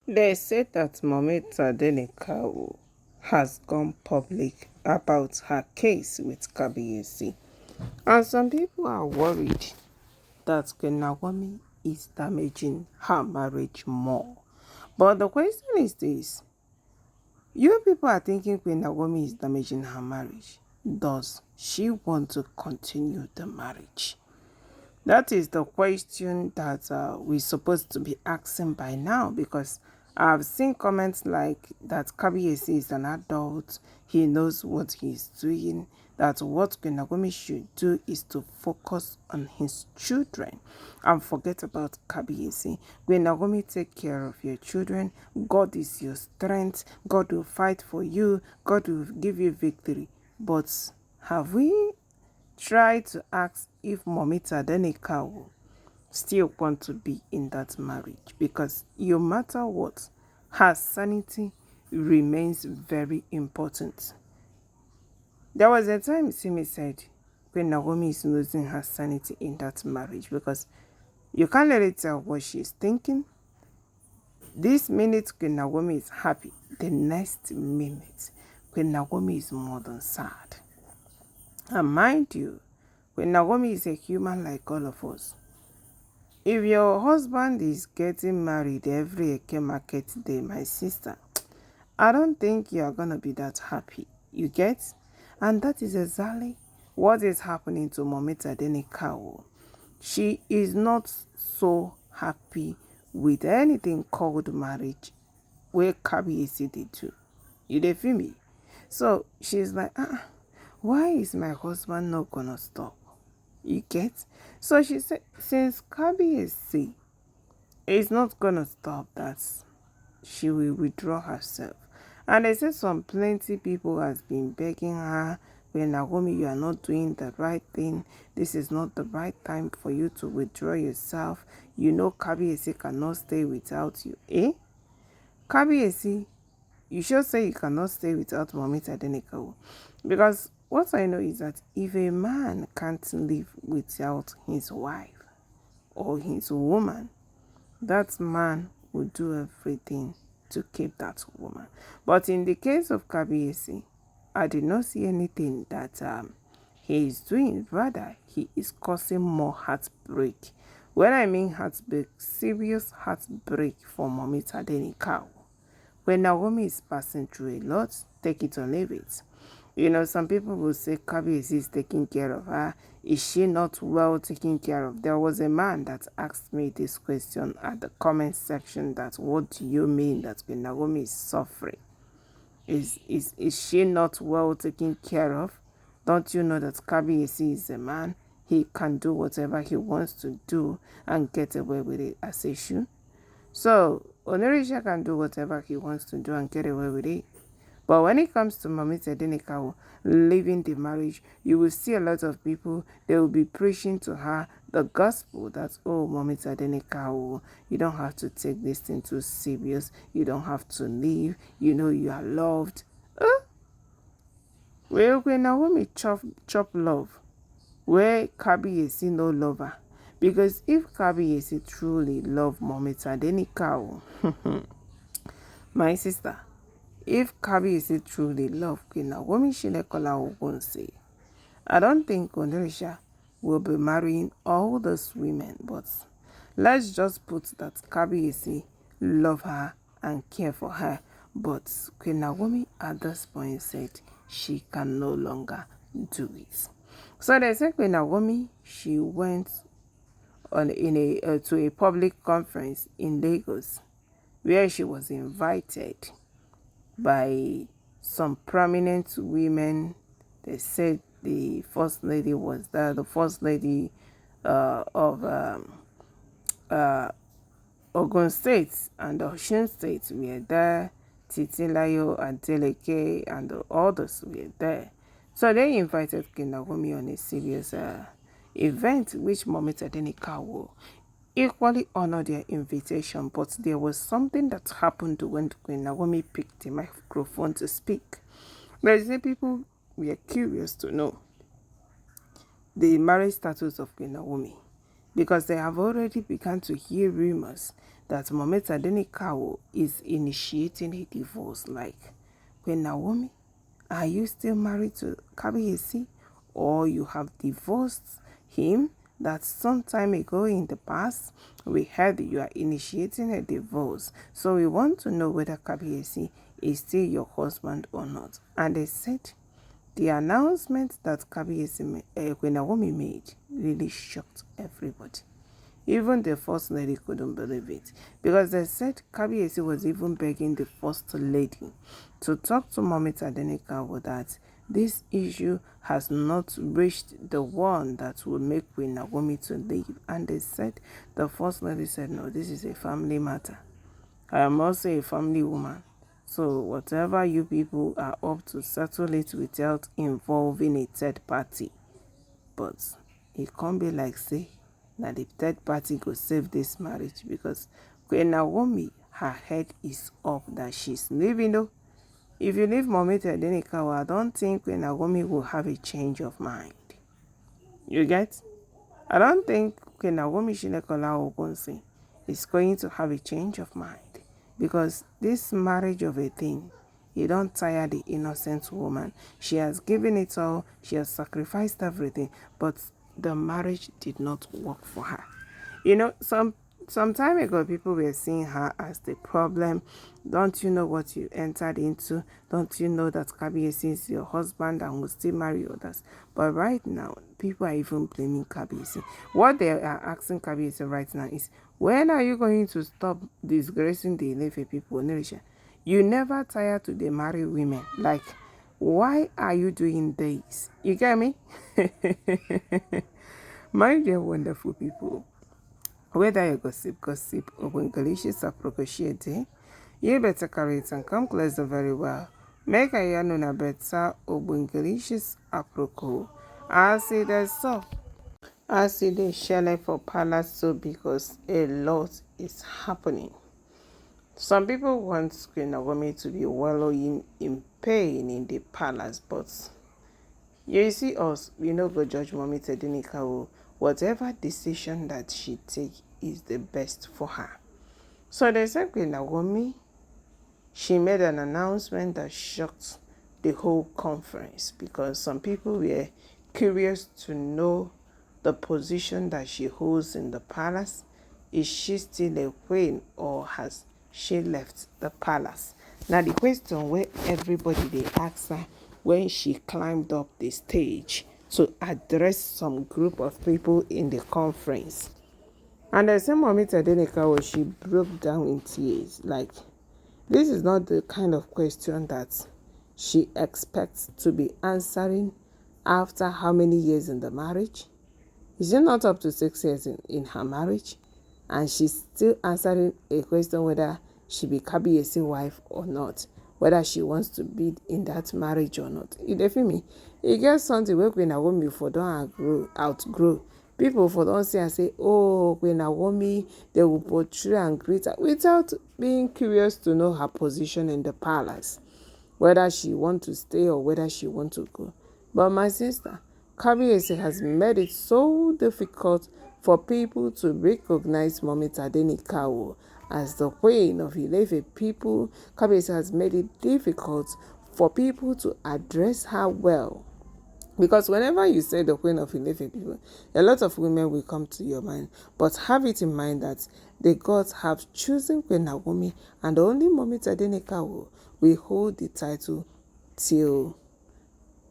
They said that Mommy Tadenikawo has gone public about her case with Kabiyesi. And some people are worried that Queen Naomi is damaging her marriage more. But the question is this. You people are thinking Queen Naomi is damaging her marriage. Does she want to continue the marriage? That is the question that we're supposed to be asking by now, because I've seen comments like that Kabiyesi is an adult, he knows what he's doing, that what Queen Naomi should do is to focus on his children and forget about Kabiyesi. Queen Naomi, take care of your children. God is your strength. God will fight for you. God will give you victory. But have we try to ask if Mommy Tadenika will still want to be in that marriage? Because no matter what, her sanity remains very important. There was a time Simi said when Naomi is losing her sanity in that marriage, because you can't let it tell what she's thinking. This minute Queen Naomi is happy, the next minute Queen Naomi is more than sad. And mind you, Queen Naomi is a human like all of us. If your husband is getting married every Eke market day, my sister, I don't think you are going to be that happy. You get? And that is exactly what is happening to Mommy Tadenikawo. She is not so happy with anything called marriage where Kabiyesi did too. You dey feel me? So she's like, why is my husband not gonna stop? You get? So she said, since Kabiyesi is not gonna stop that, she will withdraw herself. And they said some plenty people has been begging her, when Naomi, you are not doing the right thing. This is not the right time for you to withdraw yourself. You know Kabiyesi cannot stay without you. Eh? Kabiyesi, you should say you cannot stay without Mommy Tadenikawo. Because what I know is that if a man can't live without his wife or his woman, that man will do everything to keep that woman. But in the case of Kabiyesi, I did not see anything that he is doing. Rather, he is causing more heartbreak. When I mean heartbreak, serious heartbreak for Mommy Tadenikawo. When Naomi is passing through a lot, take it or leave it. You know, some people will say Kabiyesi is taking care of her. Is she not well taken care of? There was a man that asked me this question at the comment section, that what do you mean that when Naomi is suffering? Is she not well taken care of? Don't you know that Kabiyesi is a man? He can do whatever he wants to do and get away with it as a shoe. So, Oloriashley can do whatever he wants to do and get away with it. But when it comes to Mommy Tadenikawo leaving the marriage, you will see a lot of people, they will be preaching to her the gospel that, oh, Mommy Tadenikawo, you don't have to take this thing too serious. You don't have to leave. You know you are loved. Well, when Naomi chop love, where Kabiyesi no lover. Because if Kabiyesi truly love Mommy Tadenikawo, my sister, if Kabiyesi truly love Queen Naomi Shilekola Ogunse, I don't think Oloriashley will be marrying all those women, but let's just put that Kabiyesi love her and care for her. But Queen Naomi at this point said she can no longer do it. So they said Queen Naomi, she went to a public conference in Lagos where she was invited by some prominent women. They said the first lady was there, the first lady of Ogun State and Osun State were there. Titilayo and Adeleke and the others were there. So they invited Queen Naomi on a serious event, which Mommy Tadenikawo equally honored their invitation. But there was something that happened when Queen Naomi picked the microphone to speak. Many people were curious to know the marriage status of Queen Naomi, because they have already begun to hear rumors that Mommy Tadenikawo is initiating a divorce. Like, Queen Naomi, are you still married to Kabiyesi, or you have divorced him? That some time ago in the past, we heard you are initiating a divorce. So we want to know whether Kabiyesi is still your husband or not. And they said the announcement that Queen Naomi made really shocked everybody. Even the first lady couldn't believe it, because they said Kabiyesi was even begging the first lady to talk to Mommy Tadenikawo that this issue has not reached the one that will make Queen Naomi to leave. And they said, the first lady said, no, this is a family matter. I am also a family woman. So whatever you people are up to, settle it without involving a third party. But it can't be like, say, that the third party go save this marriage, because Queen Naomi, her head is up that she's leaving though. If you leave Mommy Tadenikawo, I don't think Queen Naomi will have a change of mind. You get? I don't think Queen Naomi Shinekola Ogunsi is going to have a change of mind, because this marriage of a thing, you don't tire the innocent woman. She has given it all, she has sacrificed everything, but the marriage did not work for her. You know, some time ago, people were seeing her as the problem. Don't you know what you entered into? Don't you know that Kabiyesi is your husband and will still marry others? But right now, people are even blaming Kabiyesi. What they are asking Kabiyesi right now is, when are you going to stop disgracing the Ilefe people? You never tire to the marry women. Like, why are you doing this? You get me? My dear wonderful people, whether you gossip, or English appreciate, you better carry it and come closer very well. Make a yanuna better English apropos. I see the so. I see the shell for palace so, because a lot is happening. Some people want Queen Naomi to be wallowing in pain in the palace, but you see us, we no go judge Mommy Tadenikawo. Whatever decision that she take is the best for her. So they said Queen Naomi, she made an announcement that shocked the whole conference, because some people were curious to know the position that she holds in the palace. Is she still a queen, or has she left the palace? Now the question where everybody they ask her when she climbed up the stage to address some group of people in the conference. And the same Mommy Tadenikawo, she broke down in tears. Like, this is not the kind of question that she expects to be answering after how many years in the marriage? Is it not up to 6 years in her marriage? And she's still answering a question whether she be Kabiyesi wife or not, whether she wants to be in that marriage or not. You dey feel me? E get something wey Queen Naomi for don outgrow. People for don see and say, oh, Queen Naomi, they will portray and greet her without being curious to know her position in the palace, whether she want to stay or whether she want to go. But my sister, Kabiyesi has made it so difficult for people to recognize Mommy Tadenikawo as the queen of Ilefe people. Kabiyesi has made it difficult for people to address her well. Because whenever you say the queen of Ilefe people, a lot of women will come to your mind. But have it in mind that the gods have chosen Queen Naomi, and only Mommy Tadenikawo will hold the title till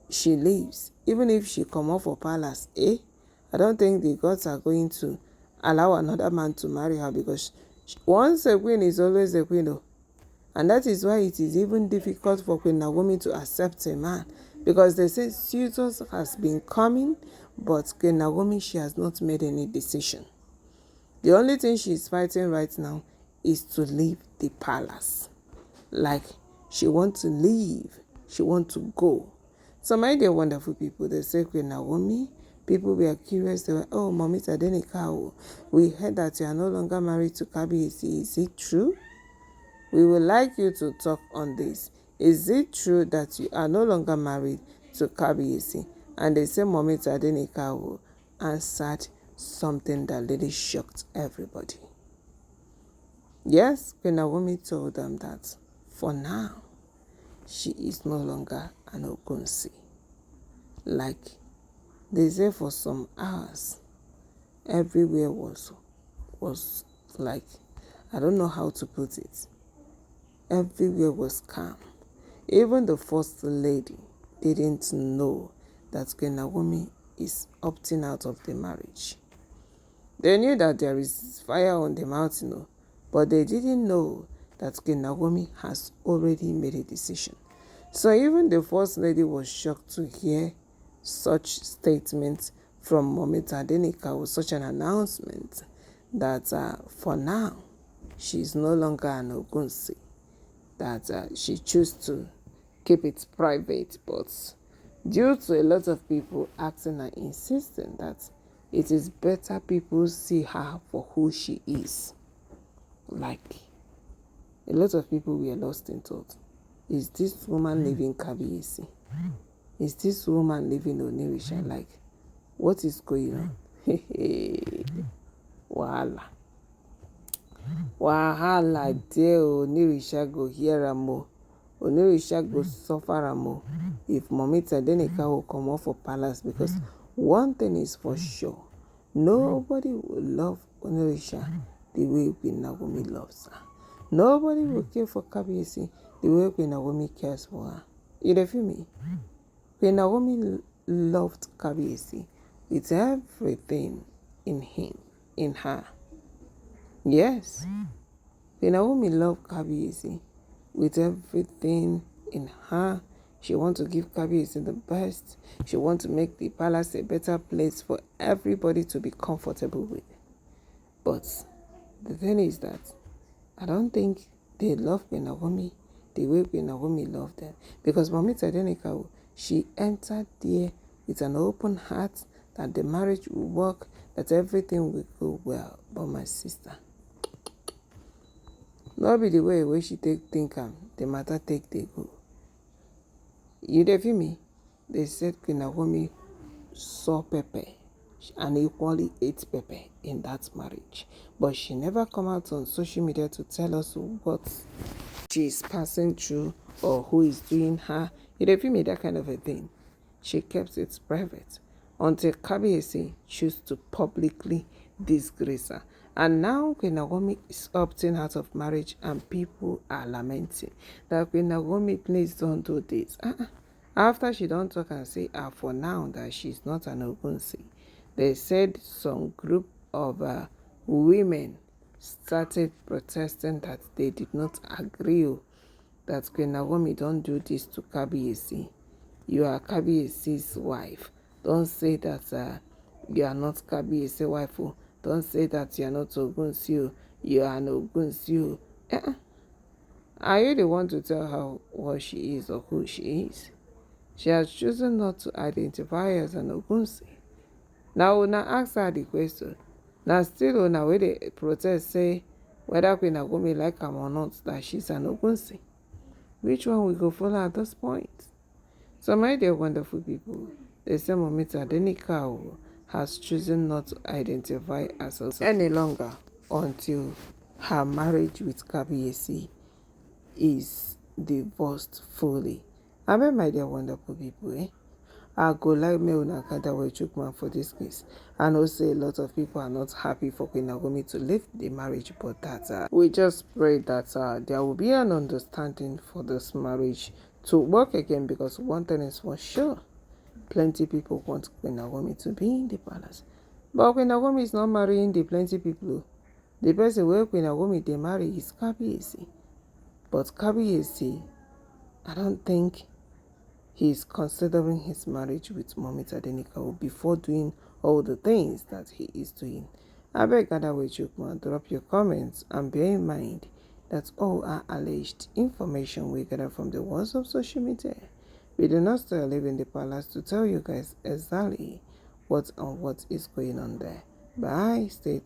she leaves. Even if she come off for palace, I don't think the gods are going to allow another man to marry her, because once a queen is always a queen. And that is why it is even difficult for Queen Naomi to accept a man, because they say suitors has been coming, but Queen Naomi, she has not made any decision. The only thing she is fighting right now is to leave the palace. Like, she wants to leave, she wants to go. So my dear wonderful people, they say Queen Naomi, people were curious. They were, oh, Mommy Tadenikawo, we heard that you are no longer married to Kabiyesi. Is it true? We would like you to talk on this. Is it true that you are no longer married to Kabiyesi? And they say Mommy Tadenikawo answered something that really shocked everybody. Yes, Queen Naomi told them that for now, she is no longer an Ogunsi. Like they say, for some hours, everywhere was like, I don't know how to put it. Everywhere was calm. Even the first lady didn't know that Queen Naomi is opting out of the marriage. They knew that there is fire on the mountain, but they didn't know that Queen Naomi has already made a decision. So even the first lady was shocked to hear such statements from Mommy Tadenika, with such an announcement that for now, she is no longer an Ogunsi, that she chose to keep it private, but due to a lot of people asking and insisting that it is better people see her for who she is. Like, a lot of people were lost in thought. Is this woman living Kabiyesi? Is this woman living Onirisha? Like, what is going on? Wahala. Wahala there, Onirisha go hear am o. Onirisha go suffer am o. If Mommy Tadenika will come off for palace, because one thing is for sure, nobody will love Onirisha the way Queen Naomi loves her. Nobody will care for Kabiyesi the way Queen Naomi cares for her. You dey feel me? Queen Naomi loved Kabiyesi with everything in her. Yes. Queen Naomi loved Kabiyesi with everything in her. She wants to give Kabiyesi the best. She wants to make the palace a better place for everybody to be comfortable with. But the thing is that I don't think they love Queen Naomi the way Queen Naomi loved them. Because Mommy Tadenika, she entered there with an open heart that the marriage will work, that everything will go well. But my sister, not be the way she think the matter take they go. You dey feel me? They said Queen Naomi saw pepper and equally ate pepper in that marriage. But she never come out on social media to tell us what she is passing through or who is doing her. You dey feel me? That kind of a thing. She kept it private until Kabiyesi chose to publicly disgrace her. And now Queen Naomi is opting out of marriage and people are lamenting that Queen Naomi, please don't do this. After she don't talk and say for now that she's not an Ogunsi, they said some group of women started protesting that they did not agree that Queen Naomi don't do this to Kabiyesi. You are Kabiyesi's wife. Don't say that you are not Kabiyesi's wife. Don't say that you are not Ogunsi. You are an Ogunsi. Are you the one to tell her what she is or who she is? She has chosen not to identify as an Ogunsi. Now, una ask her the question. Now, still una wey dey protest say whether Queen Naomi like am or not, that she's an Ogunsi. Which one we go follow at this point? So, my dear wonderful people, the same Mommy Tadenika has chosen not to identify as herself any longer until her marriage with Kabiyesi is divorced fully. I mean, my dear wonderful people, I go like me una gather wey chook mouth for this case. I know say a lot of people are not happy for Queen Naomi to leave the marriage, but that we just pray that there will be an understanding for this marriage to work again, because one thing is for sure, plenty people want Queen Naomi to be in the palace. But Queen Naomi is not marrying the plenty people. The person where Queen Naomi they marry is Kabiyesi. But Kabiyesi, I don't think he is considering his marriage with Mommy Tadenika before doing all the things that he is doing. I beg gather with you, drop your comments and bear in mind that all are alleged information we gather from the walls of social media. We do not still live in the palace to tell you guys exactly what is going on there. Bye. Stay